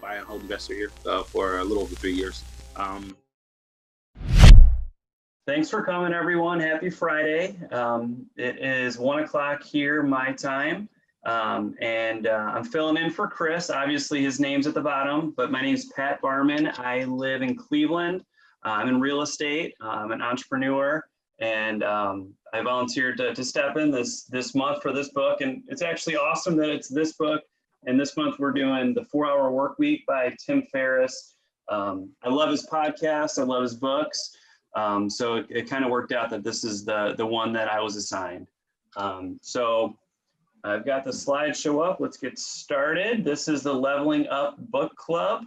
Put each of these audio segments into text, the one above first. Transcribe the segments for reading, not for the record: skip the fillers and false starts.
buy and hold investor here for a little over 3 years. Thanks for coming, everyone. Happy Friday. It is 1 o'clock here, my time. I'm filling in for Chris. Obviously, his name's at the bottom, but my name's Pat Barman. I live in Cleveland. I'm in real estate. I'm an entrepreneur, and I volunteered to step in this month for this book. And it's actually awesome that it's this book. And this month we're doing The 4-Hour Workweek by Tim Ferriss. I love his podcast. I love his books. So it kind of worked out that this is the one that I was assigned. So I've got the slideshow up. Let's get started. This is the Leveling Up Book Club.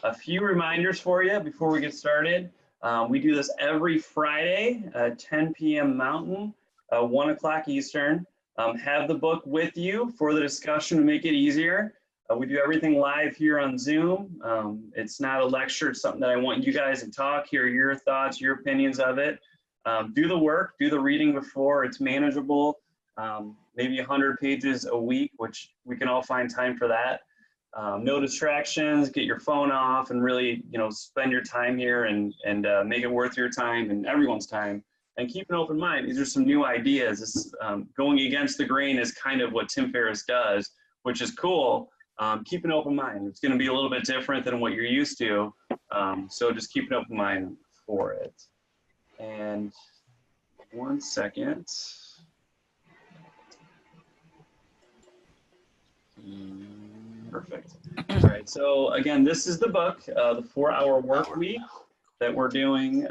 A few reminders for you before we get started. We do this every Friday, 10 p.m. Mountain, 1 o'clock Eastern. Have the book with you for the discussion to make it easier. We do everything live here on Zoom. It's not a lecture. It's something that I want you guys to talk, hear your thoughts, your opinions of it. Do the work, do the reading before. It's manageable. Maybe 100 pages a week, which we can all find time for that. No distractions, get your phone off and really, spend your time here and make it worth your time and everyone's time. And keep an open mind. These are some new ideas. This, going against the grain is kind of what Tim Ferriss does, which is cool. Keep an open mind. It's going to be a little bit different than what you're used to. So just keep an open mind for it. And 1 second. Perfect. All right. So again, this is the book, The 4-Hour Workweek, that we're doing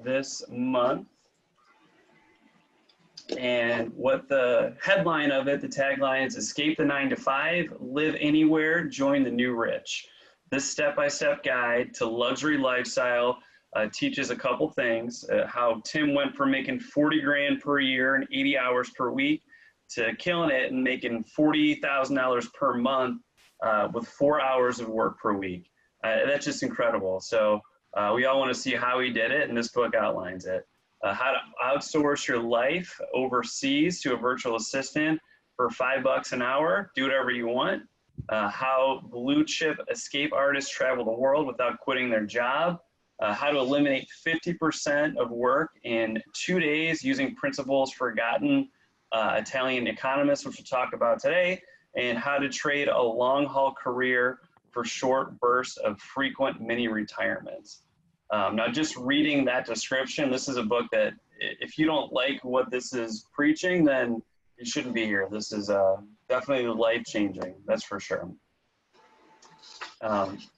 this month. And what the headline of it, the tagline is Escape the 9 to 5, Live Anywhere, Join the New Rich. This step-by-step guide to luxury lifestyle teaches a couple things, how Tim went from making 40 grand per year and 80 hours per week to killing it and making $40,000 per month with 4 hours of work per week. That's just incredible. So we all want to see how he did it, and this book outlines it. How to outsource your life overseas to a virtual assistant for $5 an hour. Do whatever you want. How blue chip escape artists travel the world without quitting their job. How to eliminate 50% of work in 2 days using principles forgotten Italian economists, which we'll talk about today. And how to trade a long haul career for short bursts of frequent mini retirements. Now, just reading that description, this is a book that if you don't like what this is preaching, then you shouldn't be here. This is definitely life-changing, that's for sure.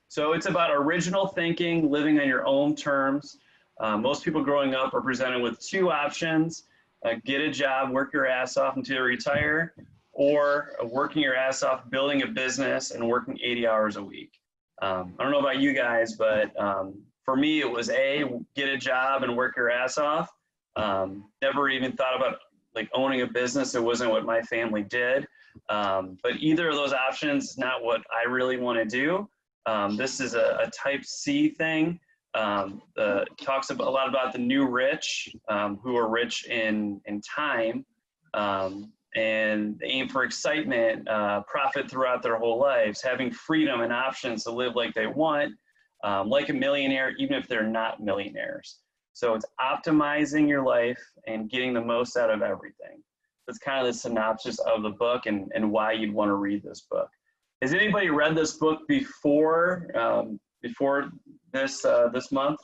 So it's about original thinking, living on your own terms. Most people growing up are presented with two options: get a job, work your ass off until you retire, or working your ass off, building a business and working 80 hours a week. I don't know about you guys, but for me, it was get a job and work your ass off. Never even thought about like owning a business. It wasn't what my family did. But either of those options is not what I really want to do. This is a type C thing. Talks a lot about the new rich, who are rich in time, and they aim for excitement, profit throughout their whole lives, having freedom and options to live like they want. Like a millionaire, even if they're not millionaires. So it's optimizing your life and getting the most out of everything. That's kind of the synopsis of the book and why you'd want to read this book. Has anybody read this book before this month?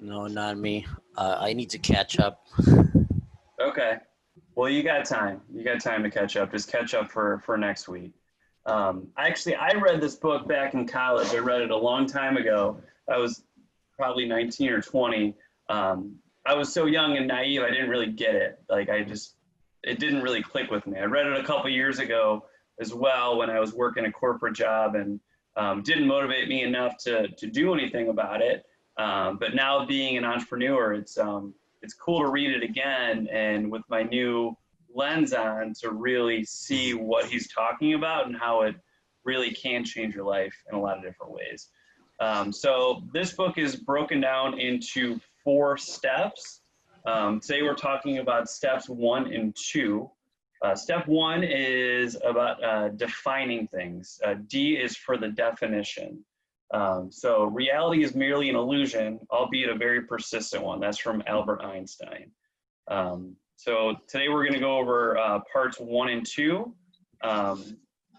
No, not me. I need to catch up. Okay. Well, you got time. You got time to catch up. Just catch up for next week. I read this book back in college. I read it a long time ago. I was probably 19 or 20. I was so young and naive, I didn't really get it. It didn't really click with me. I read it a couple years ago as well when I was working a corporate job, and didn't motivate me enough to do anything about it. But now being an entrepreneur, it's cool to read it again and with my new lens on to really see what he's talking about and how it really can change your life in a lot of different ways. So this book is broken down into 4 steps. Today we're talking about steps 1 and 2. Step 1 is about defining things. D is for the definition. So reality is merely an illusion, albeit a very persistent one. That's from Albert Einstein. So today we're going to go over parts 1 and 2.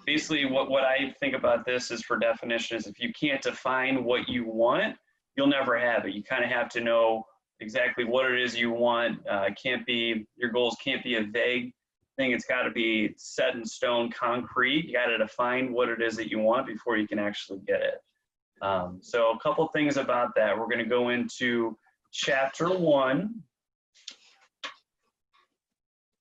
Basically, what I think about this is for definition is if you can't define what you want, you'll never have it. You kind of have to know exactly what it is you want. Your goals can't be a vague thing. It's got to be set in stone, concrete. You got to define what it is that you want before you can actually get it. So a couple things about that. We're going to go into chapter 1.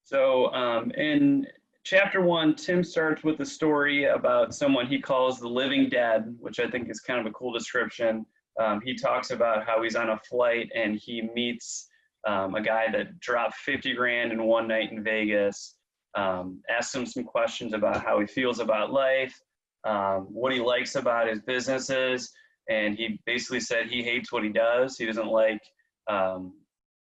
So in chapter 1, Tim starts with a story about someone he calls the living dead, which I think is kind of a cool description. He talks about how he's on a flight and he meets a guy that dropped 50 grand in one night in Vegas, asks him some questions about how he feels about life, what he likes about his businesses, and he basically said he hates what he does. He doesn't like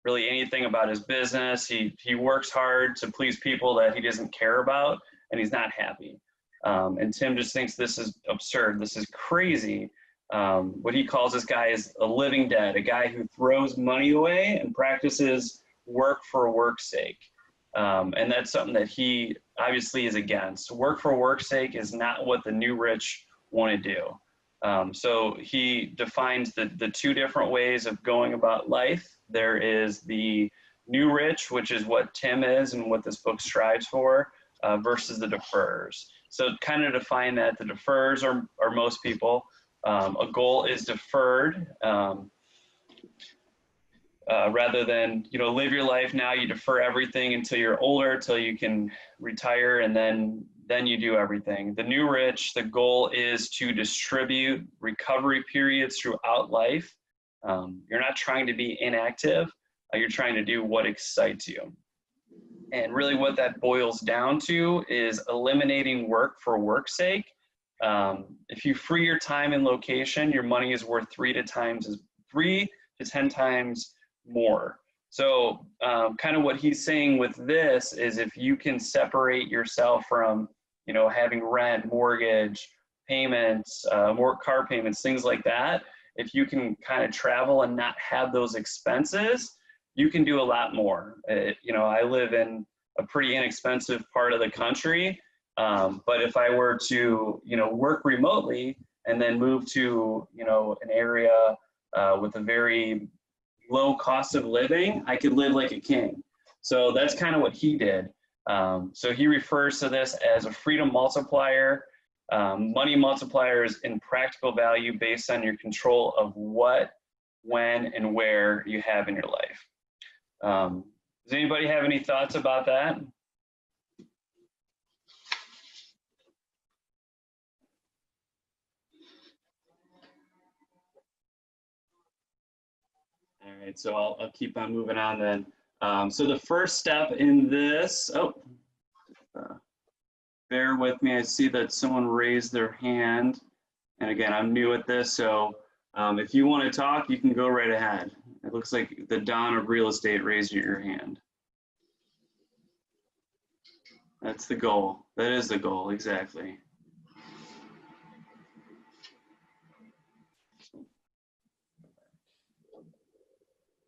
really anything about his business. He works hard to please people that he doesn't care about, and he's not happy. And Tim just thinks this is absurd. This is crazy. What he calls this guy is a living dead, a guy who throws money away and practices work for work's sake. And that's something that he obviously is against. Work for work's sake is not what the new rich want to do. So he defines the two different ways of going about life. There is the new rich, which is what Tim is and what this book strives for, versus the deferrers. So kind of define that the deferrers are most people. A goal is deferred rather than, live your life now. You defer everything until you're older, till you can retire, and then you do everything. The new rich, the goal is to distribute recovery periods throughout life. You're not trying to be inactive. You're trying to do what excites you. And really what that boils down to is eliminating work for work's sake. If you free your time and location, your money is worth 3 to 10 times more. So kind of what he's saying with this is if you can separate yourself from, having rent, mortgage, payments, more car payments, things like that, if you can kind of travel and not have those expenses, you can do a lot more. I live in a pretty inexpensive part of the country. But if I were to, work remotely and then move to, an area with a very low cost of living, I could live like a king. So that's kind of what he did. So he refers to this as a freedom multiplier. Money multipliers in practical value based on your control of what, when, and where you have in your life. Does anybody have any thoughts about that? All right, so I'll keep on moving on then. So the first step in this, bear with me. I see that someone raised their hand. And again, I'm new at this, so if you want to talk, you can go right ahead. It looks like the Dawn of Real Estate raised your hand. That's the goal. That is the goal, exactly.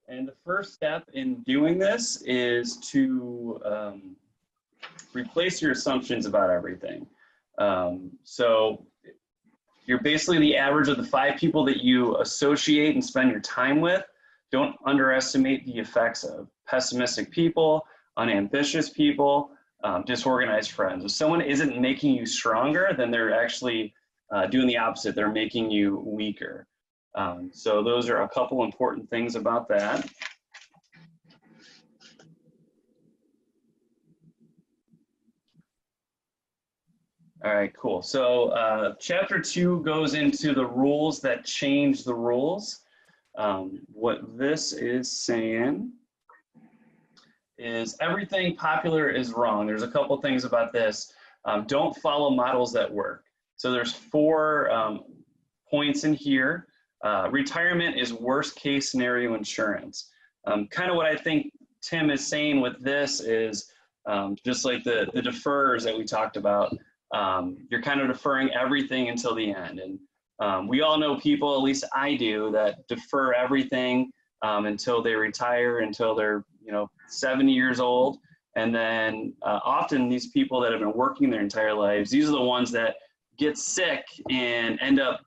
And the first step in doing this is to replace your assumptions about everything. So you're basically the average of the 5 people that you associate and spend your time with. Don't underestimate the effects of pessimistic people, unambitious people, disorganized friends. If someone isn't making you stronger, then they're actually doing the opposite. They're making you weaker. So those are a couple important things about that. All right, cool. So chapter 2 goes into the rules that change the rules. What this is saying is everything popular is wrong. There's a couple things about this. Don't follow models that work. So there's 4 points in here. Retirement is worst case scenario insurance. Kind of what I think Tim is saying with this is just like the defers that we talked about. You're kind of deferring everything until the end. And we all know people, at least I do, that defer everything until they retire, until they're 70 years old. And then often these people that have been working their entire lives, these are the ones that get sick and end up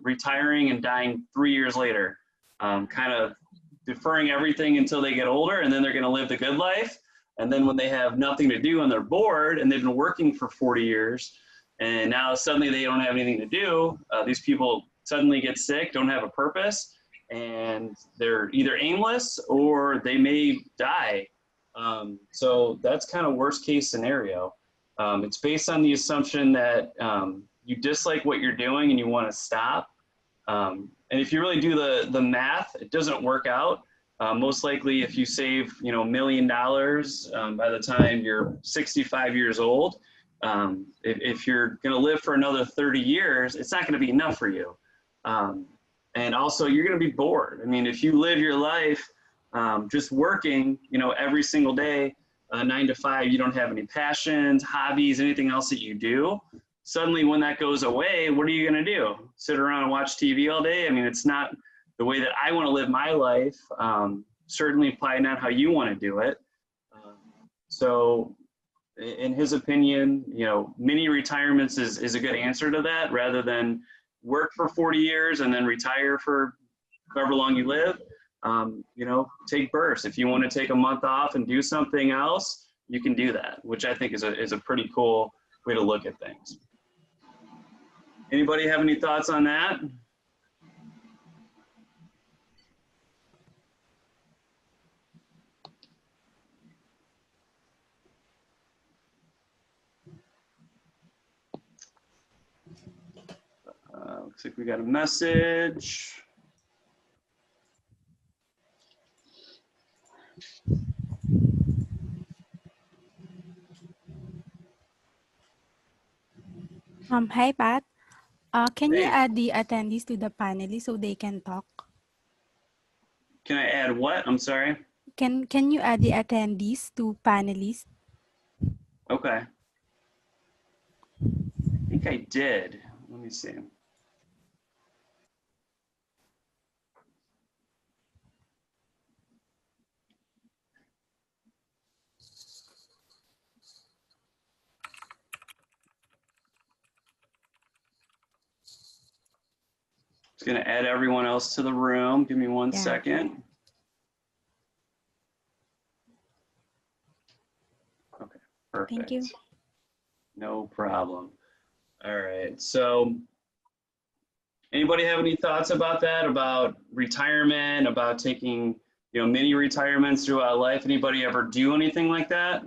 retiring and dying 3 years later, kind of deferring everything until they get older, and then they're going to live the good life. And then when they have nothing to do and they're bored and they've been working for 40 years and now suddenly they don't have anything to do, these people suddenly get sick, don't have a purpose, and they're either aimless or they may die. So that's kind of worst case scenario. It's based on the assumption that you dislike what you're doing and you want to stop. And if you really do the math, it doesn't work out. Most likely if you save $1 million by the time you're 65 years old, if you're going to live for another 30 years, it's not going to be enough for you. And also you're going to be bored. I mean, if you live your life just working, every single day, 9 to 5, you don't have any passions, hobbies, anything else that you do. Suddenly when that goes away, what are you going to do? Sit around and watch TV all day? I mean, it's not the way that I want to live my life. Certainly probably not how you want to do it. So in his opinion, mini retirements is a good answer to that, rather than work for 40 years and then retire for however long you live. Take bursts. If you want to take a month off and do something else, you can do that, which I think is a pretty cool way to look at things. Anybody have any thoughts on that? Looks like we got a message. Hi, Pat. Can you Hey. add the attendees to the panelists so they can talk? Can I add what? I'm sorry. Can you add the attendees to panelists? Okay. I think I did. Let me see. Just going to add everyone else to the room. Give me one second. Okay, perfect. Thank you. No problem. All right. So anybody have any thoughts about that, about retirement, about taking, mini retirements throughout life? Anybody ever do anything like that?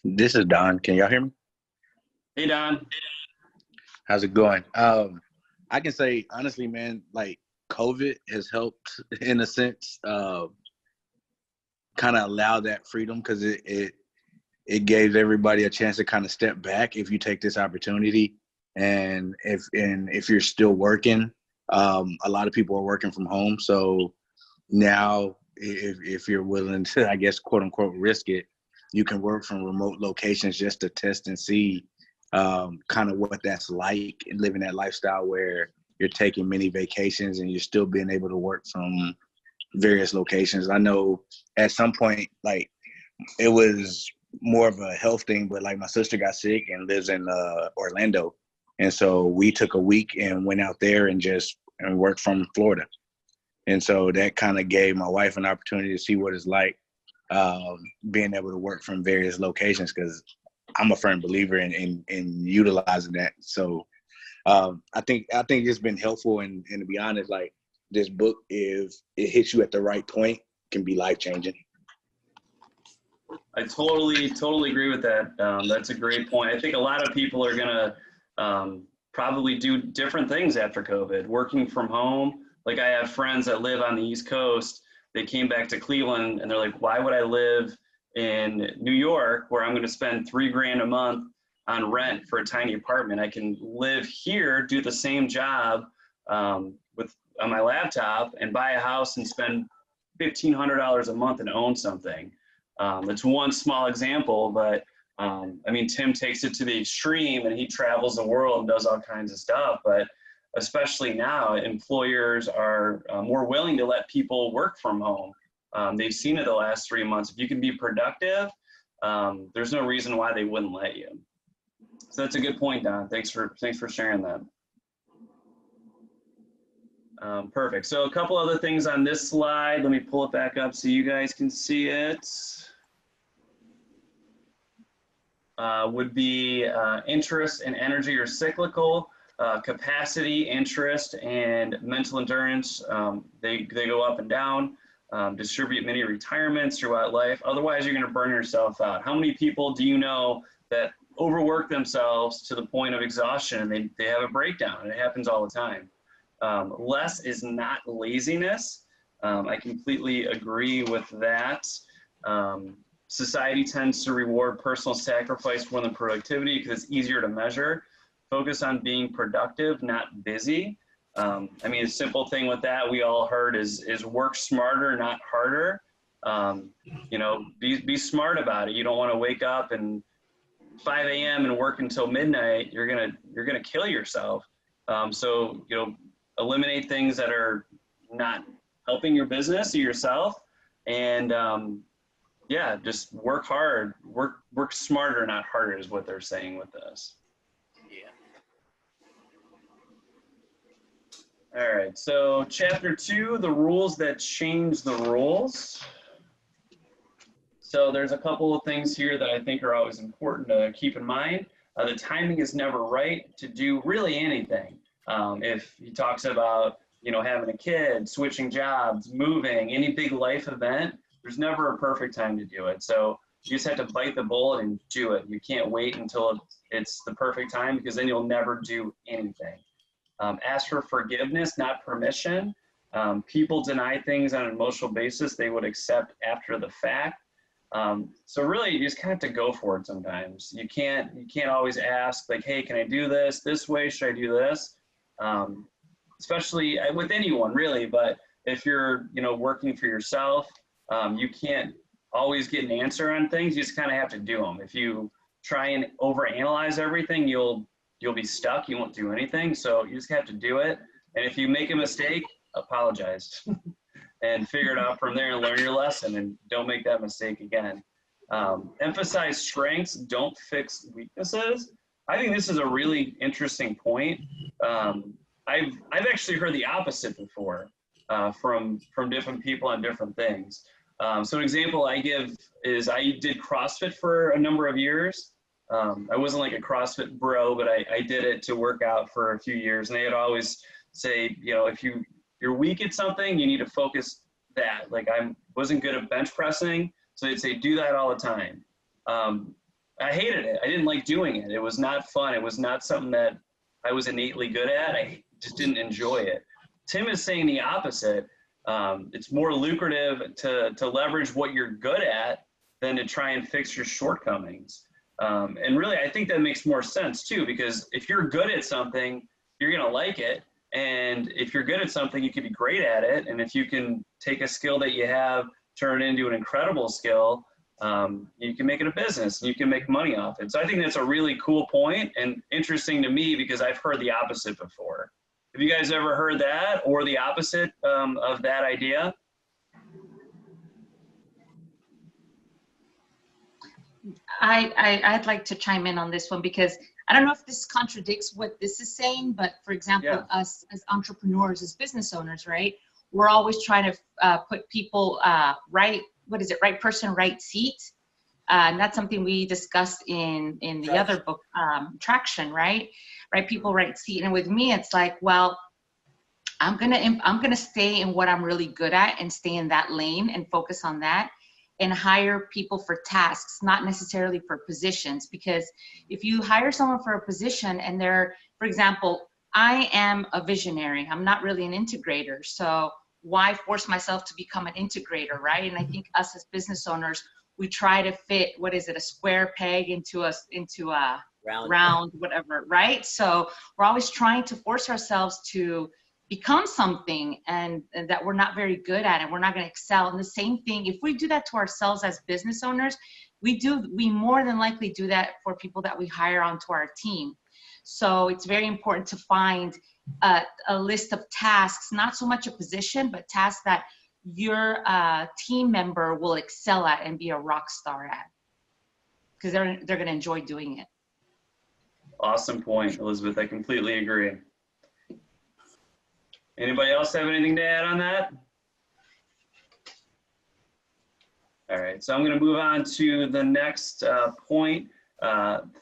This is Don. Can y'all hear me? Hey, Don. How's it going? I can say honestly, man, like COVID has helped in a sense, kind of allow that freedom, because it gave everybody a chance to kind of step back if you take this opportunity. And if you're still working, a lot of people are working from home. So now if you're willing to, I guess, quote unquote, risk it, you can work from remote locations just to test and see kind of what that's like, and living that lifestyle where you're taking many vacations and you're still being able to work from various locations. I know at some point, like, it was more of a health thing, but like my sister got sick and lives in Orlando. And so we took a week and went out there and worked from Florida. And so that kind of gave my wife an opportunity to see what it's like being able to work from various locations, because I'm a firm believer in utilizing that. So I think it's been helpful, and to be honest, like, this book, if it hits you at the right point, can be life-changing. I totally agree with that. That's a great point. I think a lot of people are gonna probably do different things after COVID, working from home. Like, I have friends that live on the East Coast. They came back to Cleveland and they're like, why would I live in New York where I'm going to spend $3,000 a month on rent for a tiny apartment? I can live here, do the same job with on my laptop and buy a house and spend $1,500 a month and own something. That's one small example, but I mean, Tim takes it to the extreme and he travels the world and does all kinds of stuff. But especially now, employers are more willing to let people work from home. They've seen it the last 3 months. If you can be productive, there's no reason why they wouldn't let you. So that's a good point, Don. Thanks for sharing that. Perfect. So a couple other things on this slide. Let me pull it back up so you guys can see it. Would be interest and energy are cyclical. Capacity, interest, and mental endurance, they go up and down. Distribute many retirements throughout life. Otherwise, you're going to burn yourself out. How many people do you know that overwork themselves to the point of exhaustion and they have a breakdown? It happens all the time. Less is not laziness. I completely agree with that. Society tends to reward personal sacrifice more than productivity because it's easier to measure. Focus on being productive, not busy. I mean, a simple thing with that we all heard is work smarter, not harder. You know, be smart about it. You don't want to wake up and 5 a.m. and work until midnight. You're gonna kill yourself. So you know, eliminate things that are not helping your business or yourself, and yeah, just work hard. Work smarter, not harder, is what they're saying with this. All right, so chapter 2, the rules that change the rules. So there's a couple of things here that I think are always important to keep in mind. The timing is never right to do really anything. If he talks about, you know, having a kid, switching jobs, moving, any big life event, there's never a perfect time to do it. So you just have to bite the bullet and do it. You can't wait until it's the perfect time, because then you'll never do anything. Ask for forgiveness, not permission. People deny things on an emotional basis they would accept after the fact. So really, you just kind of have to go for it sometimes. You can't always ask, like, hey, can I do this way? Should I do this? Especially with anyone, really. But if you're, you know, working for yourself, you can't always get an answer on things. You just kind of have to do them. If you try and overanalyze everything, you'll be stuck. You won't do anything. So you just have to do it. And if you make a mistake, apologize and figure it out from there and learn your lesson and don't make that mistake again. Emphasize strengths, don't fix weaknesses. I think this is a really interesting point. I've actually heard the opposite before from different people on different things. So an example I give is I did CrossFit for a number of years. I wasn't like a CrossFit bro, but I did it to work out for a few years. And they would always say, you know, if you're weak at something, you need to focus that. Like, I wasn't good at bench pressing, so they'd say, do that all the time. I hated it. I didn't like doing it. It was not fun. It was not something that I was innately good at. I just didn't enjoy it. Tim is saying the opposite. It's more lucrative to leverage what you're good at than to try and fix your shortcomings. And really, I think that makes more sense too, because if you're good at something, you're going to like it. And if you're good at something, you can be great at it. And if you can take a skill that you have, turn it into an incredible skill, you can make it a business and you can make money off it. So I think that's a really cool point and interesting to me, because I've heard the opposite before. Have you guys ever heard that, or the opposite of that idea? I'd like to chime in on this one, because I don't know if this contradicts what this is saying, but for example, us as entrepreneurs, as business owners, right? We're always trying to put people right person, right seat. And that's something we discussed in the other book, Traction, right? Right people, right seat. And with me, it's like, well, I'm gonna stay in what I'm really good at and stay in that lane and focus on that, and hire people for tasks, not necessarily for positions. Because if you hire someone for a position and they're, for example, I am a visionary, I'm not really an integrator. So why force myself to become an integrator, right? And I think us as business owners, we try to fit, what is it, a square peg into a round, whatever, right? So we're always trying to force ourselves to become something and that we're not very good at, and we're not going to excel. And the same thing, if we do that to ourselves as business owners, we more than likely do that for people that we hire onto our team. So it's very important to find a list of tasks, not so much a position, but tasks that your team member will excel at and be a rock star at, because they're going to enjoy doing it. Awesome point, Elizabeth. I completely agree. Anybody else have anything to add on that? All right, so I'm going to move on to the next point.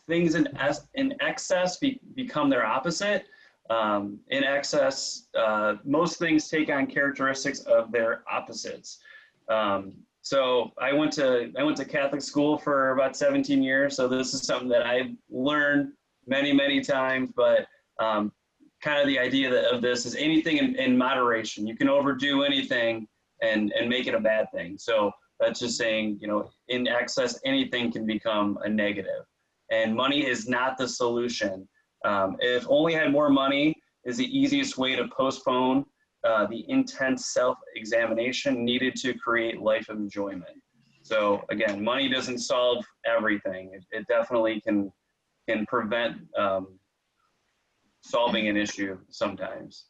Things in excess become their opposite. In excess, most things take on characteristics of their opposites. So I went to Catholic school for about 17 years, so this is something that I've learned many times, but kind of the idea of this is anything in moderation. You can overdo anything and make it a bad thing. So that's just saying, you know, in excess, anything can become a negative. And money is not the solution. If only had more money is the easiest way to postpone the intense self-examination needed to create life of enjoyment. So again, money doesn't solve everything. It definitely can prevent solving an issue sometimes.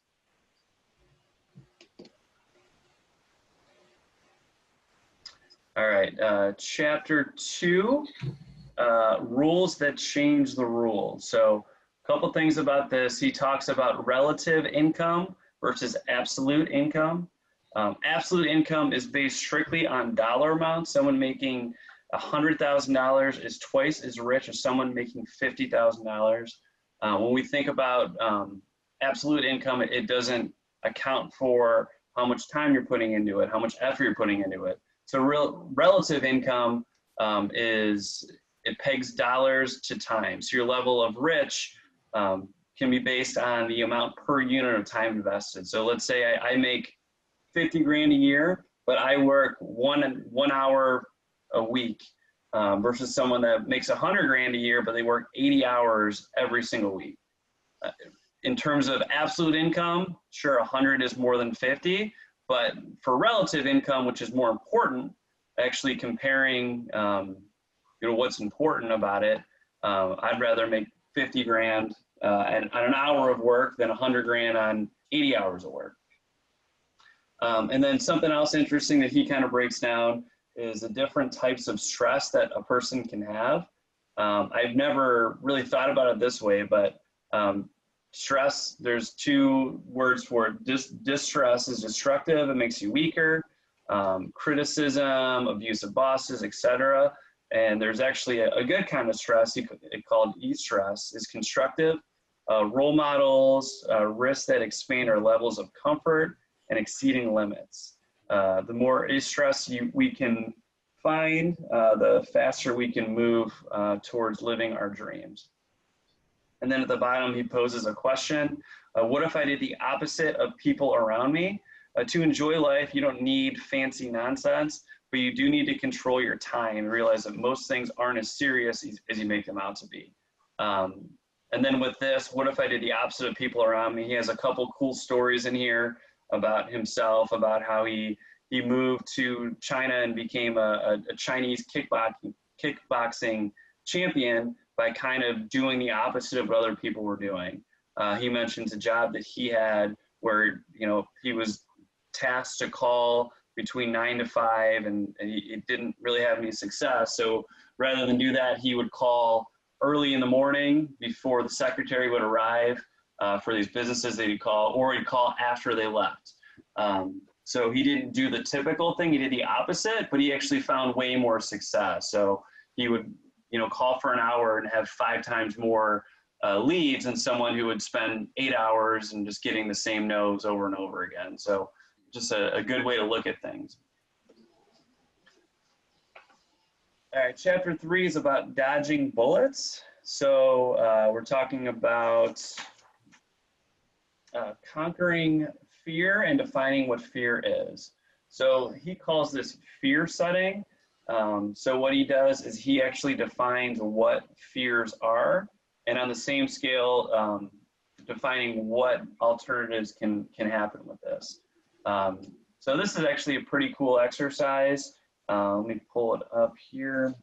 All right, chapter 2, rules that change the rules. So a couple things about this. He talks about relative income versus absolute income. Absolute income is based strictly on dollar amount. Someone making $100,000 is twice as rich as someone making $50,000. When we think about absolute income, it doesn't account for how much time you're putting into it, how much effort you're putting into it. So relative income it pegs dollars to time. So your level of rich can be based on the amount per unit of time invested. So let's say I make 50 grand a year, but I work one hour a week versus someone that makes 100 grand a year, but they work 80 hours every single week. In terms of absolute income, sure, 100 is more than 50, but for relative income, which is more important, actually comparing what's important about it, I'd rather make 50 grand on an hour of work than 100 grand on 80 hours of work. And then something else interesting that he kind of breaks down is the different types of stress that a person can have. I've never really thought about it this way, but stress, there's two words for it. Distress is destructive, it makes you weaker. Criticism, abuse of bosses, etc. And there's actually a good kind of stress, called e-stress, is constructive. Role models, risks that expand our levels of comfort and exceeding limits. The more stress we can find, the faster we can move towards living our dreams. And then at the bottom, he poses a question. What if I did the opposite of people around me? To enjoy life, you don't need fancy nonsense, but you do need to control your time and realize that most things aren't as serious as you make them out to be. And then with this, what if I did the opposite of people around me? He has a couple cool stories in here about himself, about how he moved to China and became a Chinese kickboxing champion by kind of doing the opposite of what other people were doing. He mentions a job that he had where, he was tasked to call between 9 to 5 and he didn't really have any success. So rather than do that, he would call early in the morning before the secretary would arrive for these businesses that he'd call, or he'd call after they left. So he didn't do the typical thing, he did the opposite, but he actually found way more success. So he would, call for an hour and have 5 times more leads than someone who would spend 8 hours and just getting the same no's over and over again. So just a good way to look at things. All right, chapter 3 is about dodging bullets. So we're talking about conquering fear and defining what fear is. So he calls this fear setting. So what he does is he actually defines what fears are. And on the same scale, defining what alternatives can happen with this. So this is actually a pretty cool exercise. Let me pull it up here.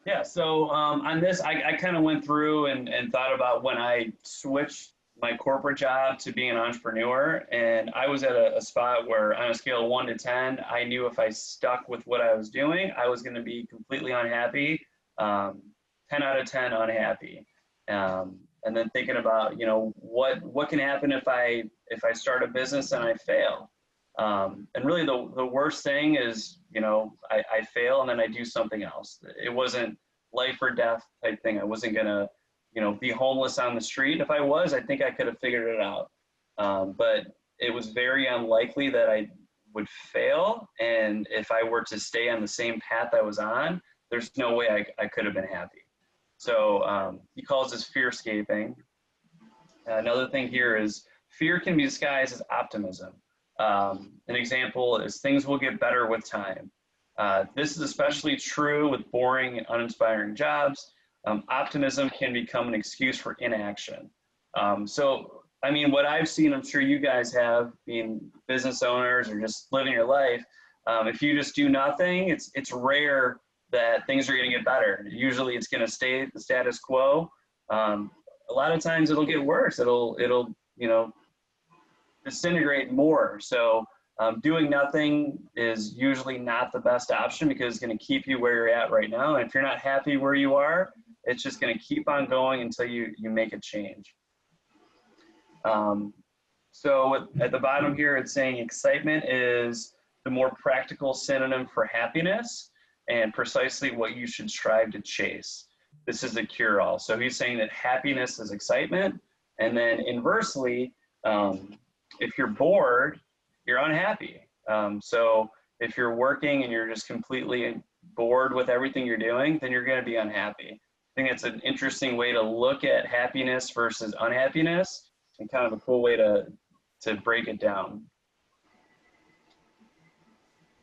Yeah, so on this, I kind of went through and thought about when I switched my corporate job to being an entrepreneur, and I was at a spot where on a scale of 1 to 10, I knew if I stuck with what I was doing, I was going to be completely unhappy, 10 out of 10 unhappy. And then thinking about, you know, what can happen if I start a business and I fail? And really the worst thing is, you know, I fail and then I do something else. It wasn't life or death type thing. I wasn't going to, you know, be homeless on the street. If I was, I think I could have figured it out. But it was very unlikely that I would fail. And if I were to stay on the same path I was on, there's no way I could have been happy. So he calls this fearscaping. Another thing here is fear can be disguised as optimism. An example is things will get better with time. This is especially true with boring and uninspiring jobs. Optimism can become an excuse for inaction. So, I mean, what I've seen, I'm sure you guys have, being business owners or just living your life, if you just do nothing, it's rare that things are going to get better. Usually it's going to stay the status quo. A lot of times it'll get worse. It'll you know, disintegrate more. So doing nothing is usually not the best option because it's going to keep you where you're at right now. And if you're not happy where you are, it's just going to keep on going until you make a change. So at the bottom here, it's saying excitement is the more practical synonym for happiness and precisely what you should strive to chase. This is a cure-all. So he's saying that happiness is excitement. And then inversely, if you're bored, you're unhappy. So if you're working and you're just completely bored with everything you're doing, then you're going to be unhappy. I think it's an interesting way to look at happiness versus unhappiness and kind of a cool way to break it down.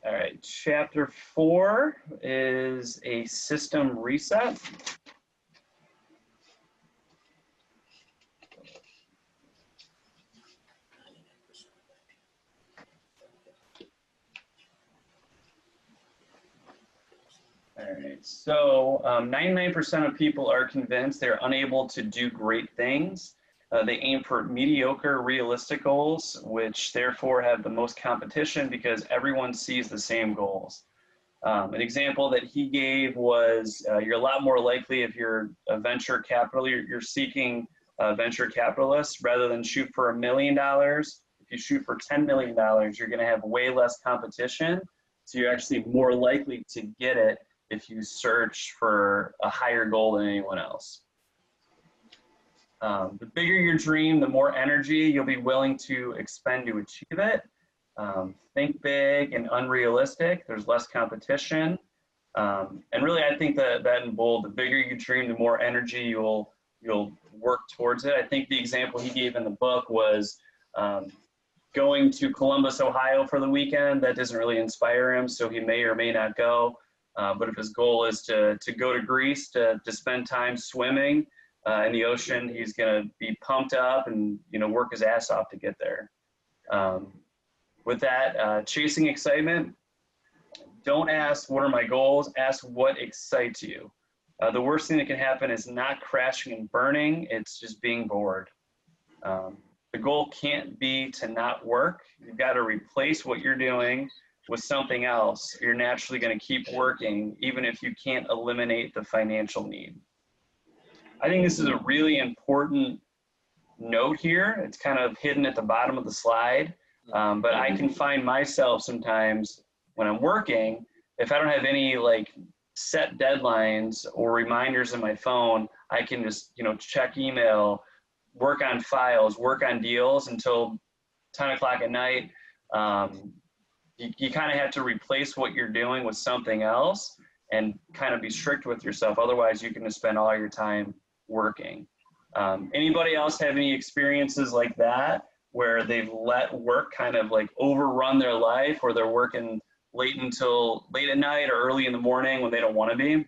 All right, chapter 4 is a system reset. All right, so 99% of people are convinced they're unable to do great things. They aim for mediocre, realistic goals, which therefore have the most competition because everyone sees the same goals. An example that he gave was you're a lot more likely if you're a venture capital, you're seeking venture capitalists rather than shoot for $1 million. If you shoot for $10 million, you're going to have way less competition. So you're actually more likely to get it if you search for a higher goal than anyone else. The bigger your dream, the more energy you'll be willing to expend to achieve it. Think big and unrealistic. There's less competition. And really, I think that in bold, the bigger you dream, the more energy you'll work towards it. I think the example he gave in the book was going to Columbus, Ohio for the weekend. That doesn't really inspire him, so he may or may not go. But if his goal is to go to Greece to spend time swimming in the ocean, he's going to be pumped up and, you know, work his ass off to get there. With that, chasing excitement, don't ask what are my goals, ask what excites you. The worst thing that can happen is not crashing and burning, it's just being bored. The goal can't be to not work. You've got to replace what you're doing with something else. You're naturally going to keep working, even if you can't eliminate the financial need. I think this is a really important note here. It's kind of hidden at the bottom of the slide, but I can find myself sometimes when I'm working, if I don't have any like set deadlines or reminders in my phone, I can just, you know, check email, work on files, work on deals until 10 o'clock at night. You kind of have to replace what you're doing with something else and kind of be strict with yourself. Otherwise, you can just spend all your time working. Anybody else have any experiences like that where they've let work kind of like overrun their life, or they're working late at night or early in the morning when they don't want to be?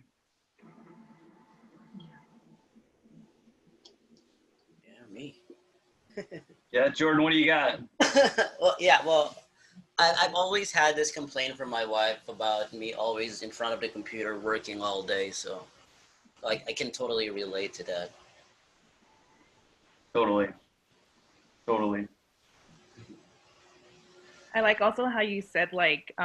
Yeah, Jordan, what do you got? Well, yeah, well, I've always had this complaint from my wife about me always in front of the computer working all day. So I can totally relate to that. Totally. Totally. I like also how you said like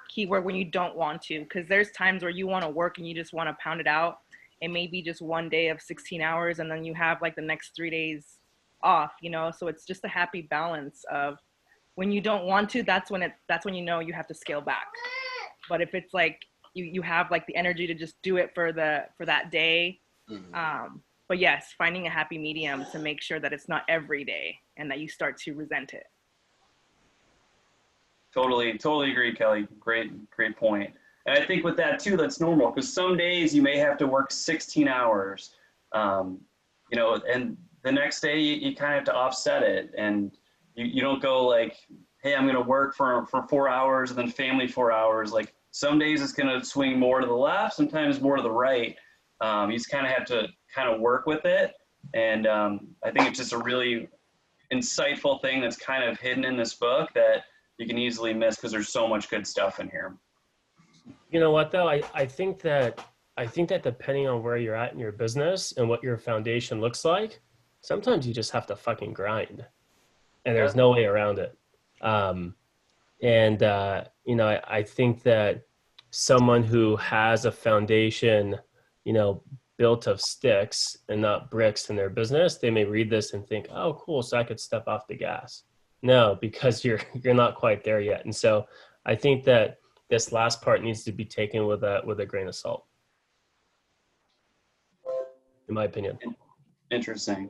keyword when you don't want to, because there's times where you want to work and you just want to pound it out. It may be just one day of 16 hours and then you have like the next 3 days off, you know? So it's just a happy balance of when you don't want to, that's when you know you have to scale back. But if it's like you have like the energy to just do it for that day. But yes, finding a happy medium to make sure that it's not every day and that you start to resent it. Totally agree, Kelly. Great point. And I think with that too, that's normal because some days you may have to work 16 hours, you know, and the next day you kind of have to offset it. And you don't go like, hey, I'm going to work for 4 hours and then family 4 hours. Like some days it's going to swing more to the left, sometimes more to the right. You just kind of have to kind of work with it. And I think it's just a really insightful thing that's kind of hidden in this book that you can easily miss because there's so much good stuff in here. You know what though? I think that depending on where you're at in your business and what your foundation looks like, sometimes you just have to fucking grind, and there's no way around it. You know, I think that someone who has a foundation, you know, built of sticks and not bricks in their business, they may read this and think, oh, cool, so I could step off the gas. No, because you're not quite there yet. And so I think that this last part needs to be taken with a grain of salt, in my opinion. Interesting.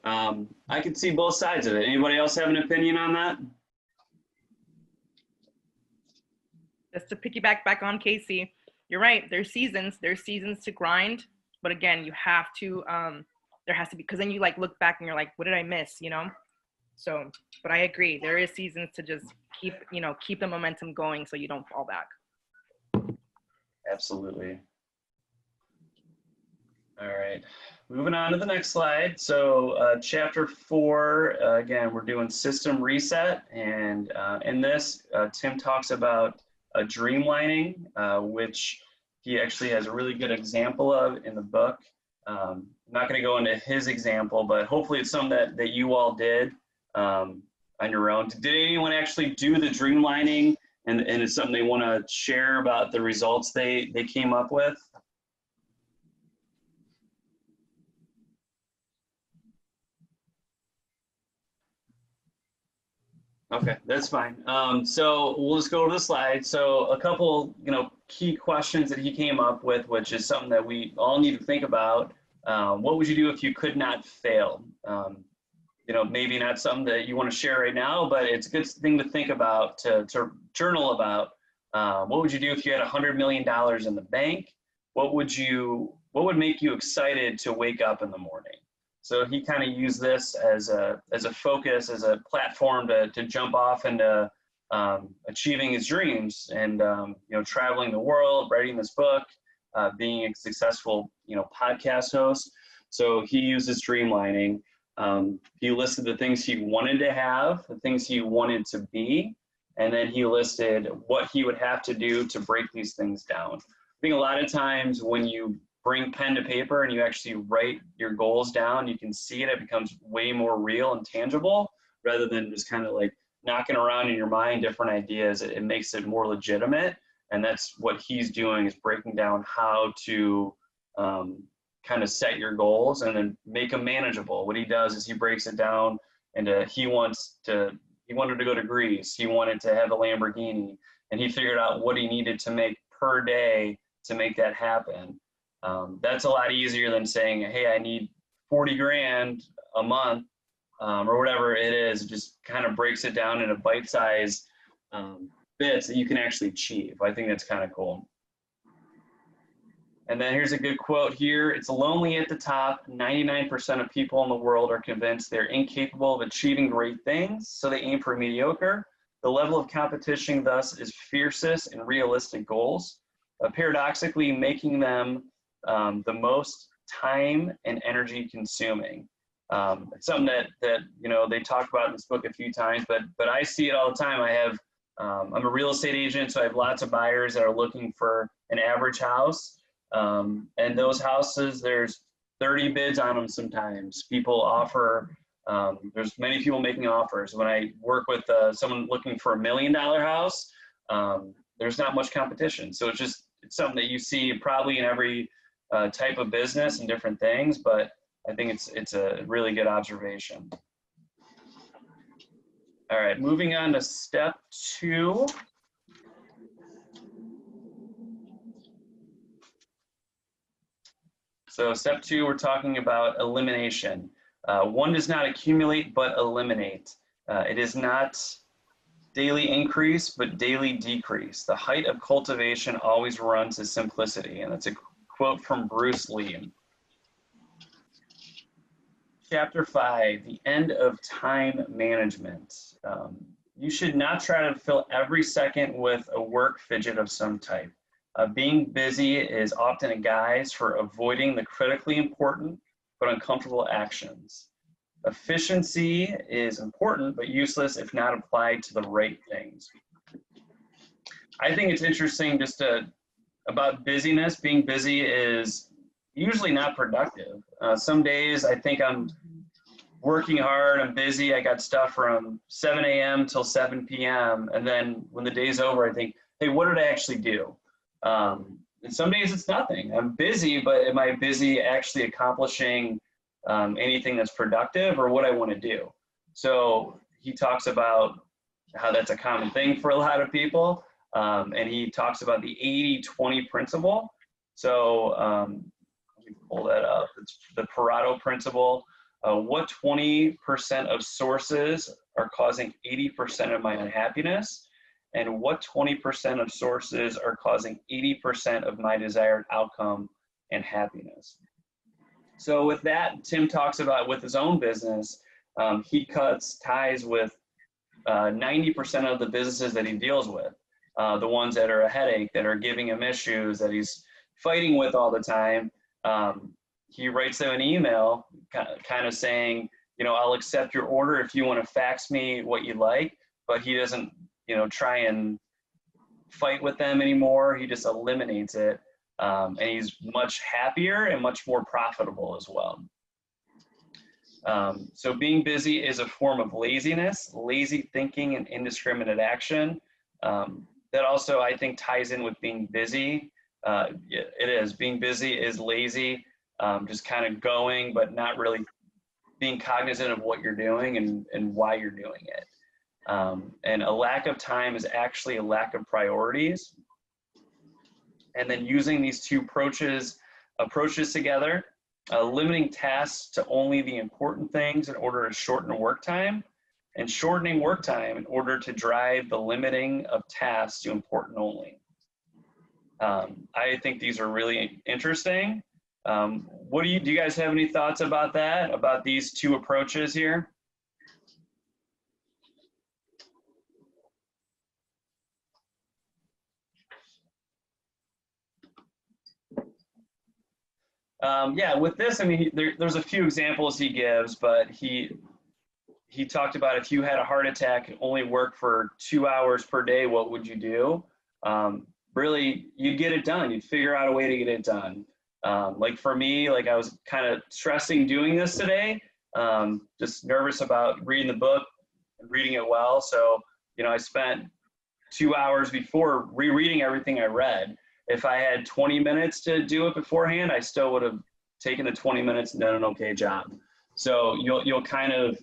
I can see both sides of it. Anybody else have an opinion on that? Just to piggyback back on Casey, you're right. There's seasons to grind, but again, you have to, there has to be, because then you like look back and you're like, what did I miss, you know? So, but I agree. There is seasons to just keep the momentum going so you don't fall back. Absolutely. All right, moving on to the next slide. So chapter 4, again, we're doing system reset. And in this, Tim talks about dreamlining, which he actually has a really good example of in the book. I'm not going to go into his example, but hopefully it's something that you all did on your own. Did anyone actually do the dreamlining, and it's something they want to share about the results they came up with? Okay, that's fine. So we'll just go to the slide. So a couple, key questions that he came up with, which is something that we all need to think about. What would you do if you could not fail? Maybe not something that you want to share right now, but it's a good thing to think about, to journal about. What would you do if you had $100 million in the bank? What would make you excited to wake up in the morning? So he kind of used this as a focus, as a platform to jump off into achieving his dreams and traveling the world, writing this book, being a successful podcast host. So he uses streamlining. He listed the things he wanted to have, the things he wanted to be, and then he listed what he would have to do to break these things down. I think a lot of times when you bring pen to paper and you actually write your goals down, you can see it becomes way more real and tangible rather than just kind of like knocking around in your mind different ideas. It makes it more legitimate. And that's what he's doing, is breaking down how to kind of set your goals and then make them manageable. What he does is he breaks it down into he wanted to go to Greece. He wanted to have a Lamborghini, and he figured out what he needed to make per day to make that happen. That's a lot easier than saying, hey, I need 40 grand a month, or whatever it is. It just kind of breaks it down into bite-sized bits that you can actually achieve. I think that's kind of cool. And then here's a good quote here. It's lonely at the top. 99% of people in the world are convinced they're incapable of achieving great things, so they aim for mediocre. The level of competition thus is fiercest and realistic goals, paradoxically making them the most time and energy consuming. It's something that they talk about in this book a few times, but I see it all the time. I'm a real estate agent, so I have lots of buyers that are looking for an average house. And those houses, there's 30 bids on them sometimes. People offer, there's many people making offers. When I work with someone looking for $1 million house, there's not much competition. So it's something that you see probably in every type of business and different things, but I think it's a really good observation. All right, moving on to step 2. So step 2, we're talking about elimination. One does not accumulate, but eliminate. It is not daily increase, but daily decrease. The height of cultivation always runs to simplicity. And that's a quote from Bruce Lee. Chapter 5, the end of time management. You should not try to fill every second with a work fidget of some type. Being busy is often a guise for avoiding the critically important but uncomfortable actions. Efficiency is important but useless if not applied to the right things. I think it's interesting about busyness. Being busy is usually not productive. Some days I think I'm working hard, I'm busy, I got stuff from 7 a.m. till 7 p.m. And then when the day's over, I think, hey, what did I actually do? And some days it's nothing. I'm busy, but am I busy actually accomplishing anything that's productive or what I want to do? So he talks about how that's a common thing for a lot of people. And he talks about the 80-20 principle. So let me pull that up. It's the Pareto principle. What 20% of sources are causing 80% of my unhappiness? And what 20% of sources are causing 80% of my desired outcome and happiness? So with that, Tim talks about with his own business, he cuts ties with 90% of the businesses that he deals with, the ones that are a headache, that are giving him issues, that he's fighting with all the time. He writes them an email kind of saying, I'll accept your order if you want to fax me what you like, but he doesn't, try and fight with them anymore. He just eliminates it. And he's much happier and much more profitable as well. So being busy is a form of laziness, lazy thinking and indiscriminate action. That also, I think, ties in with being busy. It is. Being busy is lazy, just kind of going, but not really being cognizant of what you're doing and why you're doing it. And a lack of time is actually a lack of priorities. And then using these two approaches together, limiting tasks to only the important things in order to shorten work time, and shortening work time in order to drive the limiting of tasks to important only. I think these are really interesting. Do you guys have any thoughts about that, about these two approaches here? Yeah, with this, I mean, there's a few examples he gives, but he talked about if you had a heart attack and only work for 2 hours per day, what would you do? Really, you'd get it done. You'd figure out a way to get it done. Like for me, like I was kind of stressing doing this today, just nervous about reading the book and reading it well. So, I spent 2 hours before rereading everything I read. If I had 20 minutes to do it beforehand, I still would have taken the 20 minutes and done an okay job. So you'll kind of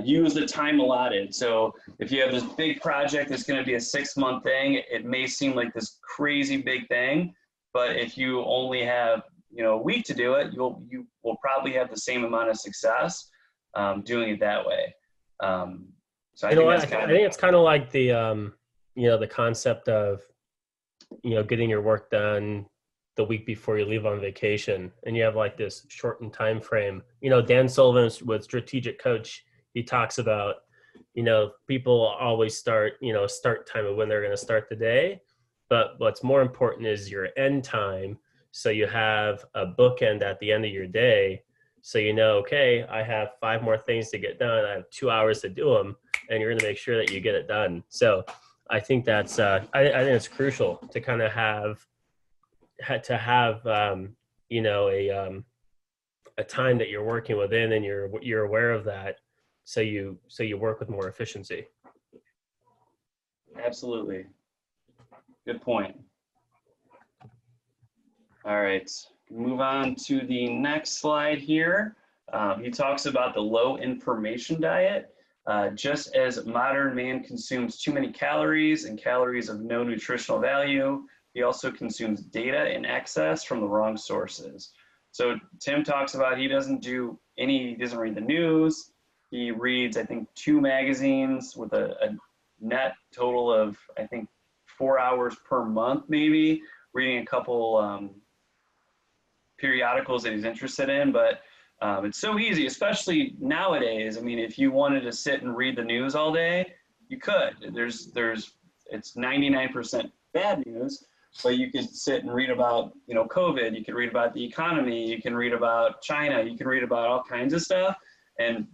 use the time allotted. So if you have this big project that's going to be a 6-month thing, it may seem like this crazy big thing, but if you only have a week to do it, you will probably have the same amount of success doing it that way. So I think it's kind of like the the concept of getting your work done the week before you leave on vacation, and you have like this shortened time frame. Dan Sullivan with Strategic Coach, he talks about, people always start time of when they're going to start the day, but what's more important is your end time. So you have a bookend at the end of your day So you know, okay, I have 5 more things to get done. I have 2 hours to do them, and you're going to make sure that you get it done. So I think that's I think it's crucial to kind of have you know, a time that you're working within, and you're aware of that, so you work with more efficiency. Absolutely. Good point. All right, move on to the next slide here. He talks about the low information diet. Just as modern man consumes too many calories and calories of no nutritional value, he also consumes data in excess from the wrong sources. So Tim talks about he doesn't read the news. He reads, I think, 2 magazines with a net total of, I think, 4 hours per month, maybe, reading a couple periodicals that he's interested in. But it's so easy, especially nowadays. I mean, if you wanted to sit and read the news all day, you could. It's 99% bad news, but you could sit and read about, you know, COVID. You could read about the economy. You can read about China. You can read about all kinds of stuff. And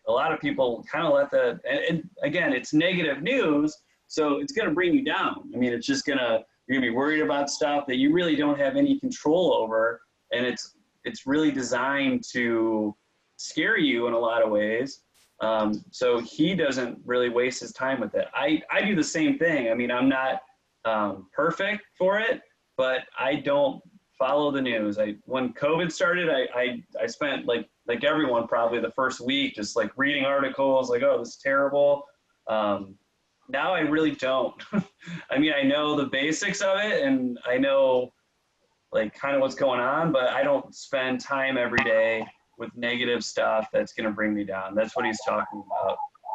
a lot of people kind of let and again, it's negative news, so it's going to bring you down. I mean, it's just you're going to be worried about stuff that you really don't have any control over. And it's really designed to scare you in a lot of ways. So he doesn't really waste his time with it. I do the same thing. I mean, I'm not perfect for it, but I don't follow the news. When COVID started, I spent like everyone probably the first week just like reading articles like, oh, this is terrible. Now I really don't. I mean, I know the basics of it and I know like kind of what's going on, but I don't spend time every day with negative stuff that's going to bring me down. That's what he's talking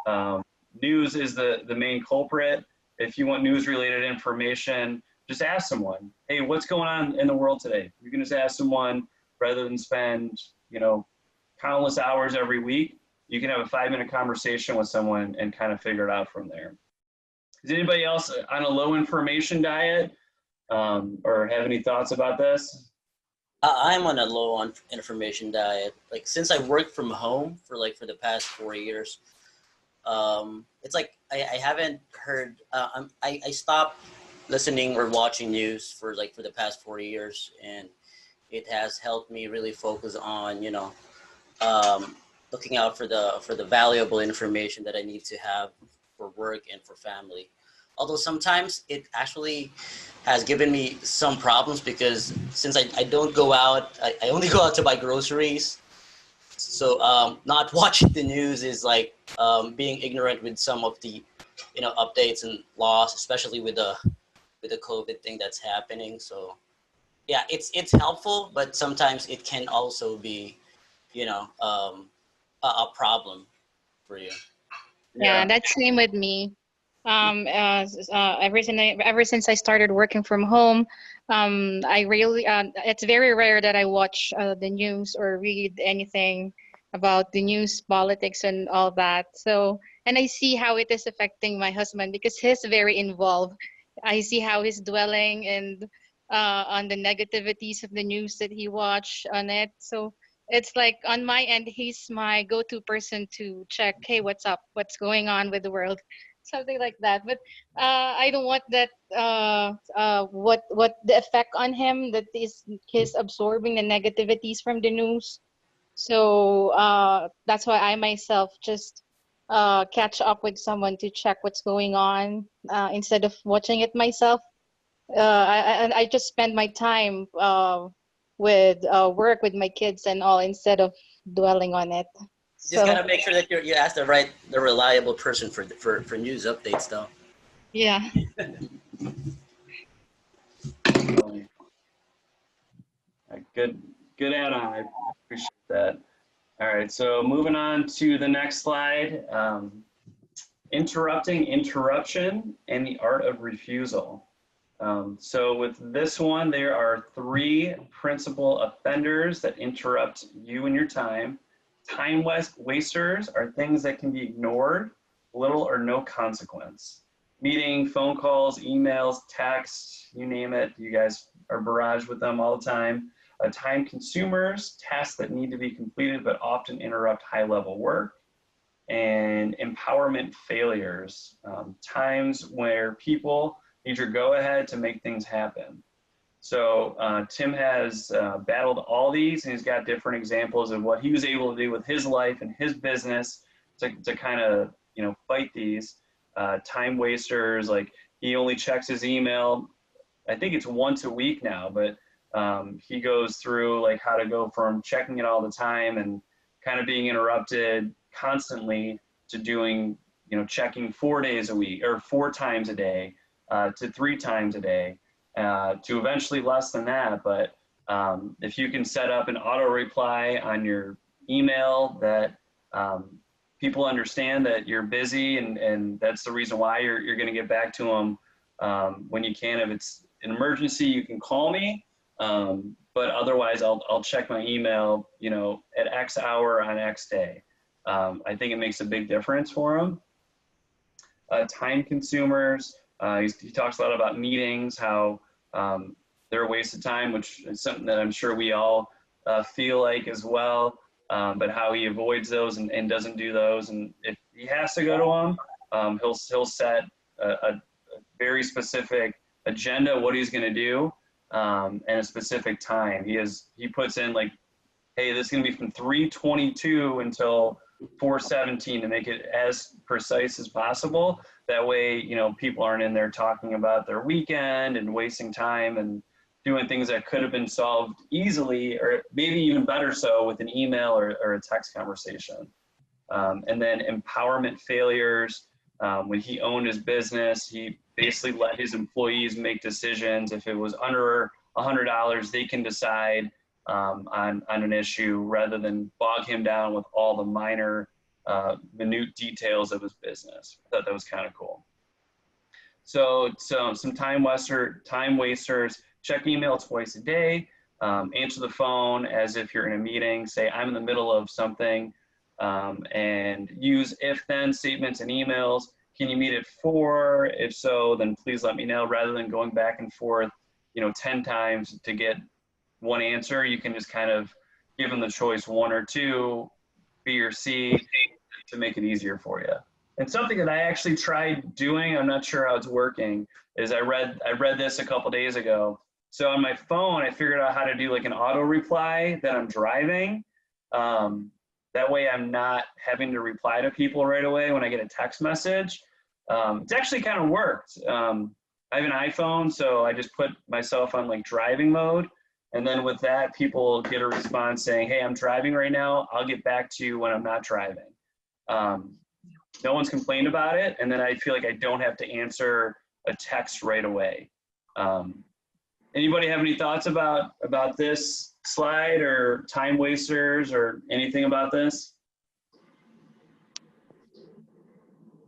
about. News is the main culprit. If you want news related information, just ask someone, hey, what's going on in the world today? You can just ask someone rather than spend, you know, countless hours every week. You can have a 5-minute conversation with someone and kind of figure it out from there. Is anybody else on a low information diet or have any thoughts about this? I'm on a low on information diet. Like since I worked from home for the past 4 years, it's like I haven't heard. I stopped listening or watching news for the past 4 years, and it has helped me really focus on looking out for the valuable information that I need to have for work and for family. Although sometimes it actually has given me some problems because since I don't go out, I only go out to buy groceries. So not watching the news is like being ignorant with some of the updates and laws, especially with the COVID thing that's happening. So yeah, it's helpful, but sometimes it can also be a problem for you. Yeah, that's same with me. Ever since I started working from home, I really it's very rare that I watch the news or read anything about the news, politics, and all that. So, and I see how it is affecting my husband because he's very involved. I see how he's dwelling and on the negativities of the news that he watch on it. So it's like on my end, he's my go-to person to check, hey, what's up? What's going on with the world? Something like that. But I don't want that. What the effect on him that is he's absorbing the negativities from the news. So that's why I myself just catch up with someone to check what's going on instead of watching it myself. I just spend my time with work with my kids and all instead of dwelling on it. You just gotta make sure that you ask the reliable person for news updates, though. Yeah. Good add-on. I appreciate that. All right, so moving on to the next slide. Interruption, and the art of refusal. So with this one, there are 3 principal offenders that interrupt you and your time. Time wasters are things that can be ignored, little or no consequence. Meeting, phone calls, emails, texts, you name it. You guys are barraged with them all the time. Time consumers, tasks that need to be completed but often interrupt high-level work. And empowerment failures, times where people need your go-ahead to make things happen. So Tim has battled all these, and he's got different examples of what he was able to do with his life and his business to kind of, you know, fight these time wasters. Like, he only checks his email, I think it's once a week now, but he goes through like how to go from checking it all the time and kind of being interrupted constantly to doing, you know, checking 4 days a week or 4 times a day to 3 times a day to eventually less than that. But if you can set up an auto reply on your email that people understand that you're busy and that's the reason why you're going to get back to them when you can. If it's an emergency, you can call me. But otherwise, I'll check my email, you know, at X hour on X day. I think it makes a big difference for them. Time consumers. He talks a lot about meetings, how they're a waste of time, which is something that I'm sure we all feel like as well. But how he avoids those and doesn't do those. And if he has to go to them, he'll set a very specific agenda, what he's going to do, and a specific time. He puts in like, hey, this is going to be from 3:22 until 4:17 to make it as precise as possible. That way, you know, people aren't in there talking about their weekend and wasting time and doing things that could have been solved easily, or maybe even better so with an email or a text conversation. And then empowerment failures. When he owned his business, he basically let his employees make decisions. If it was under $100, they can decide on an issue rather than bog him down with all the minor, minute details of his business. I thought that was kind of cool. So some time wasters, check email twice a day, answer the phone as if you're in a meeting, say I'm in the middle of something, and use if-then statements and emails. Can you meet at 4? If so, then please let me know, rather than going back and forth, you know, 10 times to get one answer. You can just kind of give them the choice 1 or 2, B or C, to make it easier for you. And something that I actually tried doing, I'm not sure how it's working, is I read this a couple days ago. So on my phone, I figured out how to do like an auto reply that I'm driving. That way I'm not having to reply to people right away when I get a text message. It's actually kind of worked. I have an iPhone, so I just put myself on like driving mode. And then with that, people get a response saying, hey, I'm driving right now. I'll get back to you when I'm not driving. No one's complained about it. And then I feel like I don't have to answer a text right away. Anybody have any thoughts about this slide or time wasters or anything about this?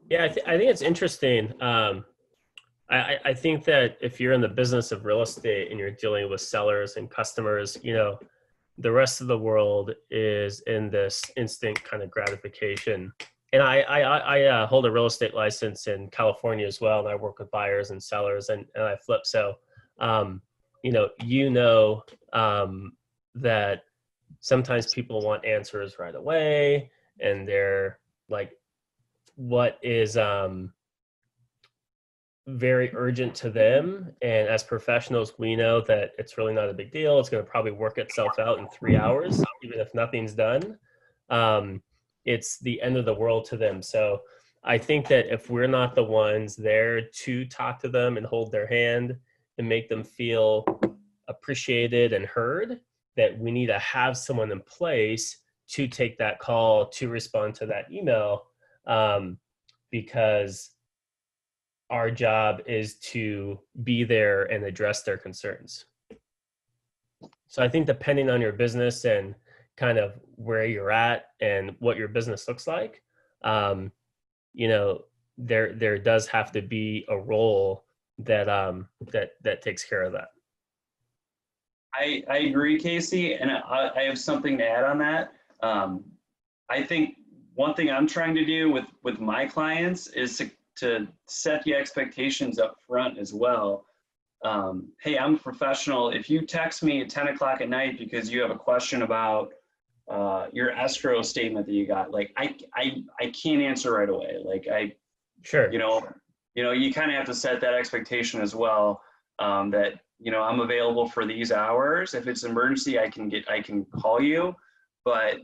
Yeah, I think it's interesting. I think that if you're in the business of real estate and you're dealing with sellers and customers, you know, the rest of the world is in this instant kind of gratification. And I hold a real estate license in California as well, and I work with buyers and sellers, and I flip. So, you know that sometimes people want answers right away, and they're like, what is very urgent to them. And as professionals, we know that it's really not a big deal. It's going to probably work itself out in 3 hours, even if nothing's done. It's the end of the world to them. So I think that if we're not the ones there to talk to them and hold their hand and make them feel appreciated and heard, that we need to have someone in place to take that call, to respond to that email, because our job is to be there and address their concerns. So I think depending on your business and kind of where you're at and what your business looks like, there does have to be a role that takes care of that. I agree, Casey, and I have something to add on that. I think one thing I'm trying to do with my clients is to set the expectations up front as well. hey, I'm a professional. If you text me at 10 o'clock at night because you have a question about your escrow statement that you got, like I can't answer right away. Like Sure. you kind of have to set that expectation as well, that, I'm available for these hours. If it's an emergency, I can call you, but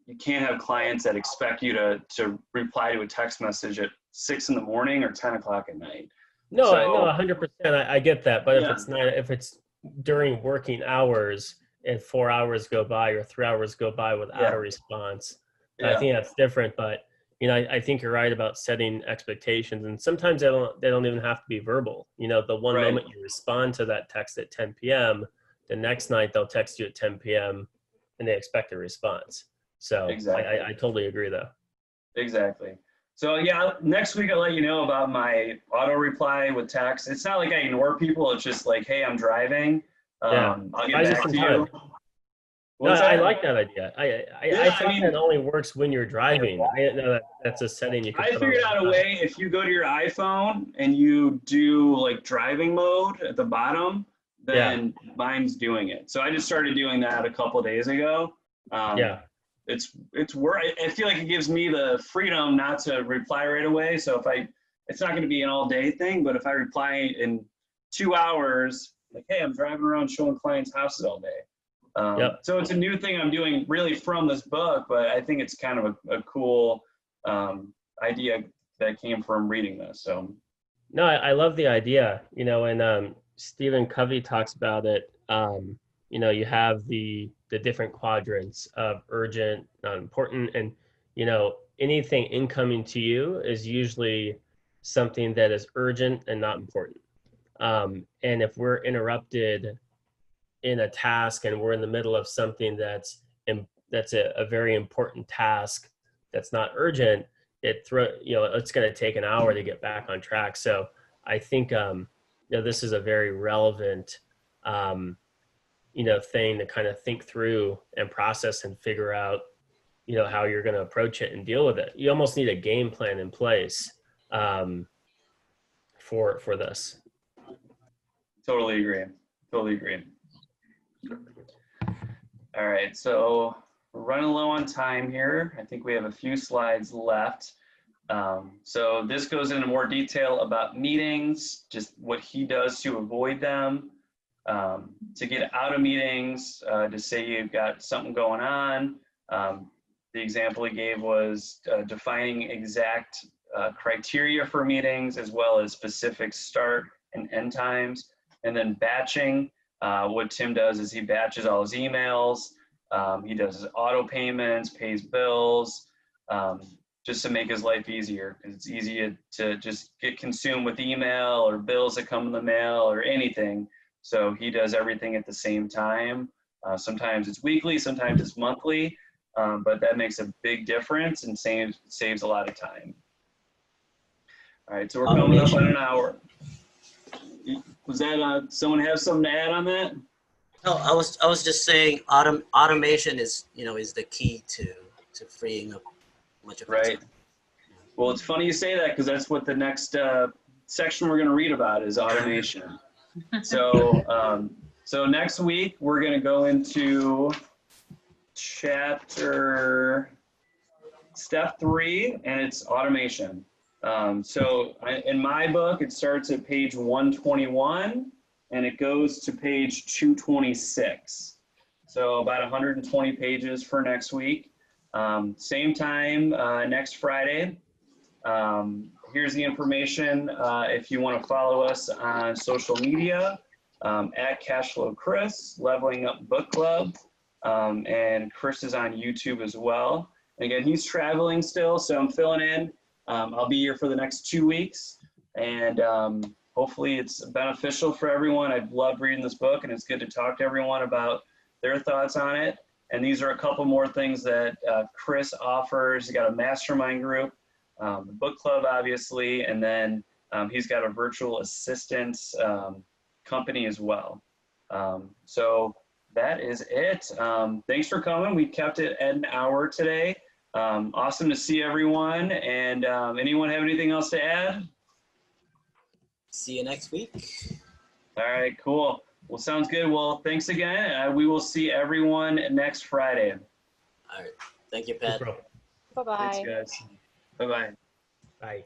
you can't have clients that expect you to reply to a text message at 6 in the morning or 10 o'clock at night. No, So, no, 100%. I get that. But Yeah. if it's during working hours and 4 hours go by or 3 hours go by without Yeah. a response, I Yeah. think that's different. But I think you're right about setting expectations, and sometimes they don't even have to be verbal. The one Right. moment you respond to that text at 10 p.m., the next night they'll text you at 10 p.m. and they expect a response. So Exactly. I totally agree, though. Exactly. So yeah, next week I'll let you know about my auto reply with text. It's not like I ignore people. It's just like, hey, I'm driving. Yeah. I'll get Buys you back some to time. you. No, What's I that? like that idea. I Yeah, thought that only works when you're driving. I didn't know that's a setting you can I put figured on. out a way. If you go to your iPhone and you do like driving mode at the bottom, then mine's doing it. So I just started doing that a couple of days ago. Yeah. It's work. I feel like it gives me the freedom not to reply right away. So it's not going to be an all day thing, but if I reply in 2 hours, like, hey, I'm driving around showing clients houses all day. So it's a new thing I'm doing really from this book, but I think it's kind of a cool idea that came from reading this. So No, I love the idea, and Stephen Covey talks about it. You have the different quadrants of urgent, not important, and anything incoming to you is usually something that is urgent and not important. And if we're interrupted in a task and we're in the middle of something that's a very important task that's not urgent, it's going to take an hour to get back on track. So I think this is a very relevant thing to kind of think through and process and figure out how you're going to approach it and deal with it. You almost need a game plan in place for this. Totally agree. All right, so we're running low on time here. I think we have a few slides left. So this goes into more detail about meetings, just what he does to avoid them, to get out of meetings, to say you've got something going on. The example he gave was defining exact criteria for meetings, as well as specific start and end times, and then batching. What Tim does is he batches all his emails. He does his auto payments, pays bills, just to make his life easier, because it's easy to just get consumed with email or bills that come in the mail or anything. So he does everything at the same time. Sometimes it's weekly, sometimes it's monthly, but that makes a big difference and saves a lot of time. All right, so we're coming up on an hour. Was that someone have something to add on that? No, I was just saying automation is the key to freeing up much of Right. Well, it's funny you say that, because that's what the next section we're going to read about is automation. So next week we're going to go into step 3, and it's automation. So in my book, it starts at page 121 and it goes to page 226. So about 120 pages for next week. Same time next Friday. Here's the information if you want to follow us on social media, at Cashflow Chris, Leveling Up Book Club, and Chris is on YouTube as well. And again, he's traveling still, so I'm filling in. I'll be here for the next 2 weeks, and hopefully it's beneficial for everyone. I've loved reading this book, and it's good to talk to everyone about their thoughts on it. And these are a couple more things that Chris offers. He's got a mastermind group, the book club, obviously, and then he's got a virtual assistance company as well. So that is it. Thanks for coming. We kept it at an hour today. Awesome to see everyone. And anyone have anything else to add? See you next week. All right, cool. Well, sounds good. Well, thanks again. We will see everyone next Friday. All right. Thank you, Pat. No problem. Bye-bye. Thanks, guys. Bye-bye. Bye.